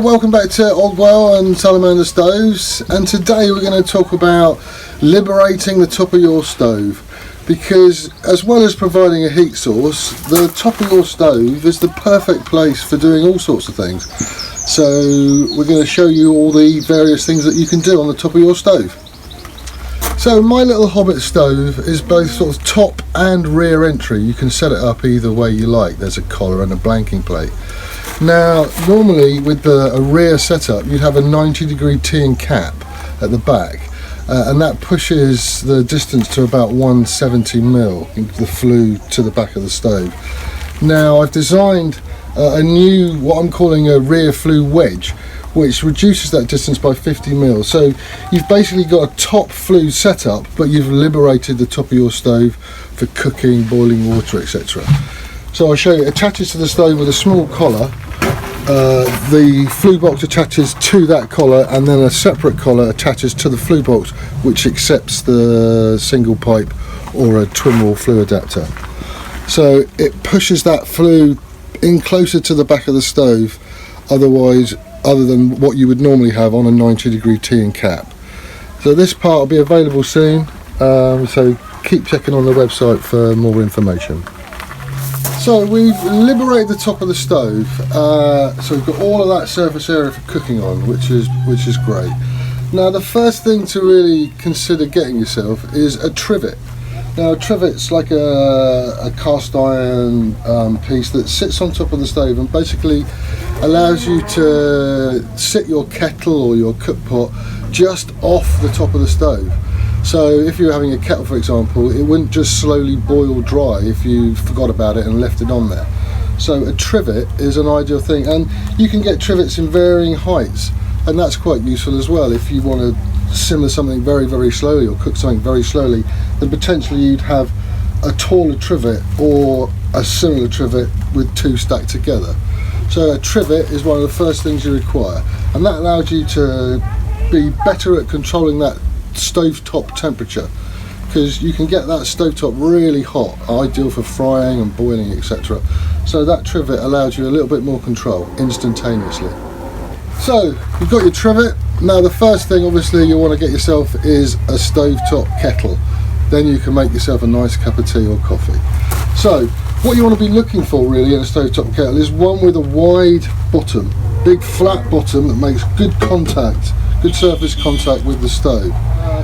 welcome back to Oldwell and Salamander Stoves, and today we're going to talk about liberating the top of your stove, because as well as providing a heat source, the top of your stove is the perfect place for doing all sorts of things. So we're going to show you all the various things that you can do on the top of your stove. So my little Hobbit stove is both sort of top and rear entry. You can set it up either way you like. There's a collar and a blanking plate. Now normally with a rear setup you'd have a 90-degree T and cap at the back, and that pushes the distance to about 170mm, the flue to the back of the stove. Now I've designed a new, what I'm calling a rear flue wedge, which reduces that distance by 50mm. So you've basically got a top flue setup, but you've liberated the top of your stove for cooking, boiling water, etc. So I'll show you. It attaches to the stove with a small collar. The flue box attaches to that collar, and then a separate collar attaches to the flue box, which accepts the single pipe or a twin wall flue adapter. So it pushes that flue in closer to the back of the stove, other than what you would normally have on a 90-degree T and cap. So this part will be available soon, so keep checking on the website for more information. So we've liberated the top of the stove, so we've got all of that surface area for cooking on, which is great. Now the first thing to really consider getting yourself is a trivet. Now a trivet's like a cast iron piece that sits on top of the stove and basically allows you to sit your kettle or your cook pot just off the top of the stove. So if you're having a kettle, for example, it wouldn't just slowly boil dry if you forgot about it and left it on there. So a trivet is an ideal thing, and you can get trivets in varying heights, and that's quite useful as well. If you want to simmer something very, very slowly or cook something very slowly, then potentially you'd have a taller trivet or a similar trivet with two stacked together. So a trivet is one of the first things you require, and that allows you to be better at controlling that stovetop temperature, because you can get that stovetop really hot, ideal for frying and boiling, etc. So that trivet allows you a little bit more control instantaneously. So you've got your trivet. Now the first thing obviously you want to get yourself is a stovetop kettle. Then you can make yourself a nice cup of tea or coffee. So what you want to be looking for really in a stovetop kettle is one with a wide bottom, big flat bottom that makes good contact, good surface contact with the stove.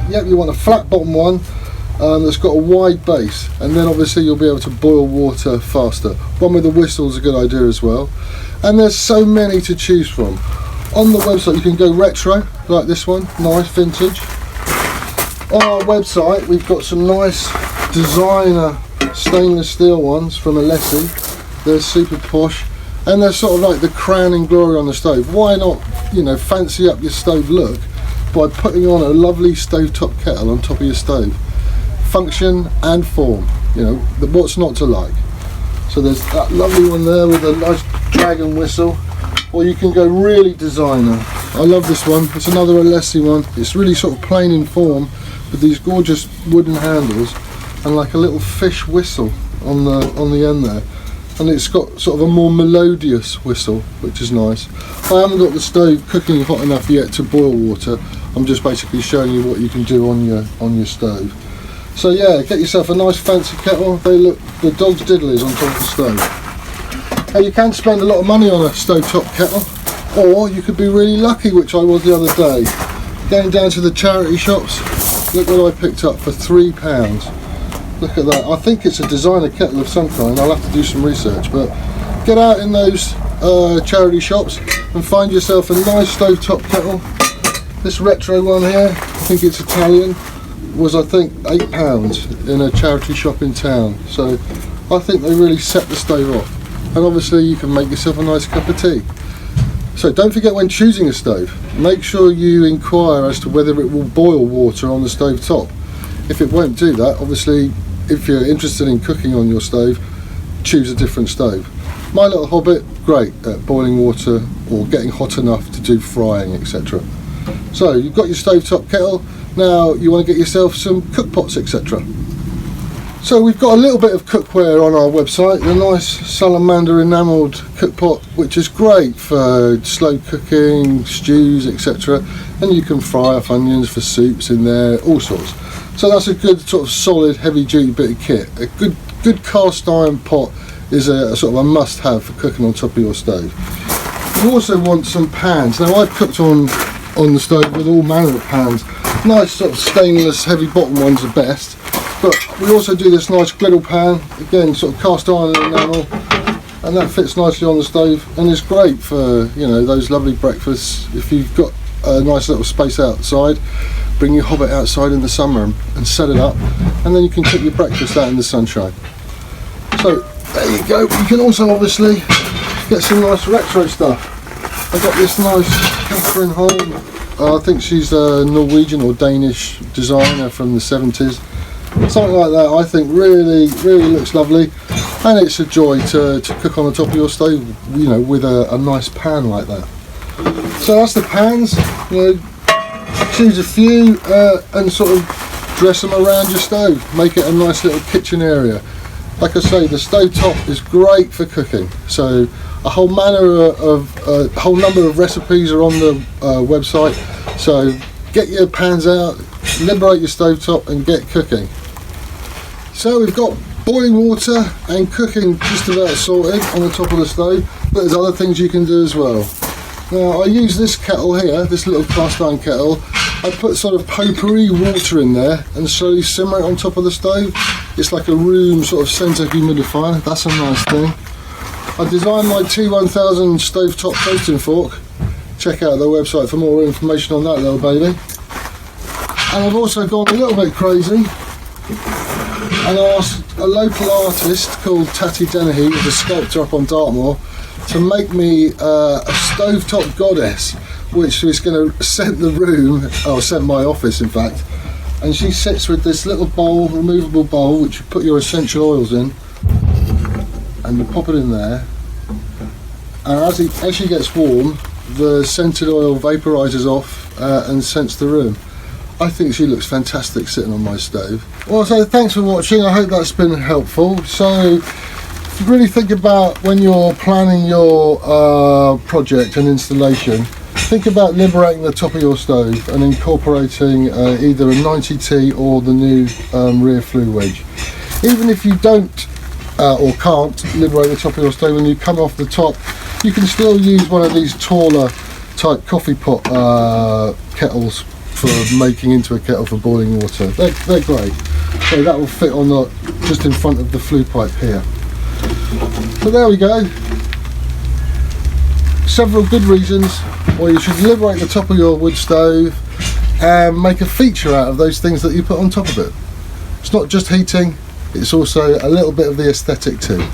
Yep, you want a flat bottom one that's got a wide base, and then obviously you'll be able to boil water faster. One with a whistle is a good idea as well. And there's so many to choose from. On the website you can go retro, like this one, nice vintage. On our website we've got some nice designer stainless steel ones from Alessi. They're super posh, and they're sort of like the crowning glory on the stove. Why not, fancy up your stove look by putting on a lovely stovetop kettle on top of your stove? Function and form, what's not to like? So there's that lovely one there with a nice dragon whistle, or you can go really designer. I love this one. It's another Alessi one. It's really sort of plain in form with these gorgeous wooden handles and like a little fish whistle on the end there, and it's got sort of a more melodious whistle, which is nice. I haven't got the stove cooking hot enough yet to boil water. I'm just basically showing you what you can do on your stove. So yeah, get yourself a nice fancy kettle. They look the dog's diddlies on top of the stove. Now you can spend a lot of money on a stovetop kettle, or you could be really lucky, which I was the other day. Going down to the charity shops, look what I picked up for £3. Look at that. I think it's a designer kettle of some kind. I'll have to do some research, but get out in those charity shops and find yourself a nice stovetop kettle. This retro one here, I think it's Italian, was I think £8 in a charity shop in town. So I think they really set the stove off, and obviously you can make yourself a nice cup of tea. So don't forget, when choosing a stove, make sure you inquire as to whether it will boil water on the stove top. If it won't do that, obviously if you're interested in cooking on your stove, choose a different stove. My little Hobbit, great at boiling water or getting hot enough to do frying, etc. So you've got your stovetop kettle. Now you want to get yourself some cook pots, etc. So we've got a little bit of cookware on our website, the nice salamander enamelled cookpot, which is great for slow cooking, stews, etc. And you can fry off onions for soups in there, all sorts. So that's a good sort of solid heavy duty bit of kit. A good cast iron pot is a sort of a must have for cooking on top of your stove. You also want some pans. Now I've cooked on the stove with all manner of pans. Nice sort of stainless heavy bottom ones are best. But we also do this nice griddle pan, again sort of cast iron and enamel, and that fits nicely on the stove and is great for, you know, those lovely breakfasts. If you've got a nice little space outside, bring your hobbit outside in the summer and set it up, and then you can cook your breakfast out in the sunshine. So there you go. You can also obviously get some nice retro stuff. I've got this nice Catherine Holm, I think she's a Norwegian or Danish designer from the 70s. Something like that I think really looks lovely, and it's a joy to cook on the top of your stove, you know, with a nice pan like that. So that's the pans. You know, choose a few and sort of dress them around your stove, make it a nice little kitchen area. Like I say, the Stovetop is great for cooking, so a whole number of recipes are on the website, so get your pans out, liberate your Stovetop and get cooking. So we've got boiling water and cooking just about sorted on the top of the stove, but there's other things you can do as well. Now I use this kettle here, this little cast iron kettle. I put sort of potpourri water in there and slowly simmer it on top of the stove. It's like a room sort of centre humidifier, that's a nice thing. I designed my T1000 Stovetop toasting fork. Check out their website for more information on that little baby. And I've also gone a little bit crazy and asked a local artist called Tati Dennehy, who's a sculptor up on Dartmoor, to make me a stovetop goddess, which is going to scent the room, or scent my office in fact. And she sits with this little bowl, removable bowl, which you put your essential oils in, and you pop it in there, and as she gets warm, the scented oil vaporises off and scents the room. I think she looks fantastic sitting on my stove. Well, so thanks for watching. I hope that's been helpful. So if you really think about when you're planning your project and installation, think about liberating the top of your stove and incorporating either a 90T or the new rear Flue wedge. Even if you don't or can't liberate the top of your stove and you come off the top, you can still use one of these taller type coffee pot kettles for making into a kettle for boiling water. They're great. So that will fit on just in front of the flue pipe here. So there we go. Several good reasons why you should liberate the top of your wood stove and make a feature out of those things that you put on top of it. It's not just heating, it's also a little bit of the aesthetic too.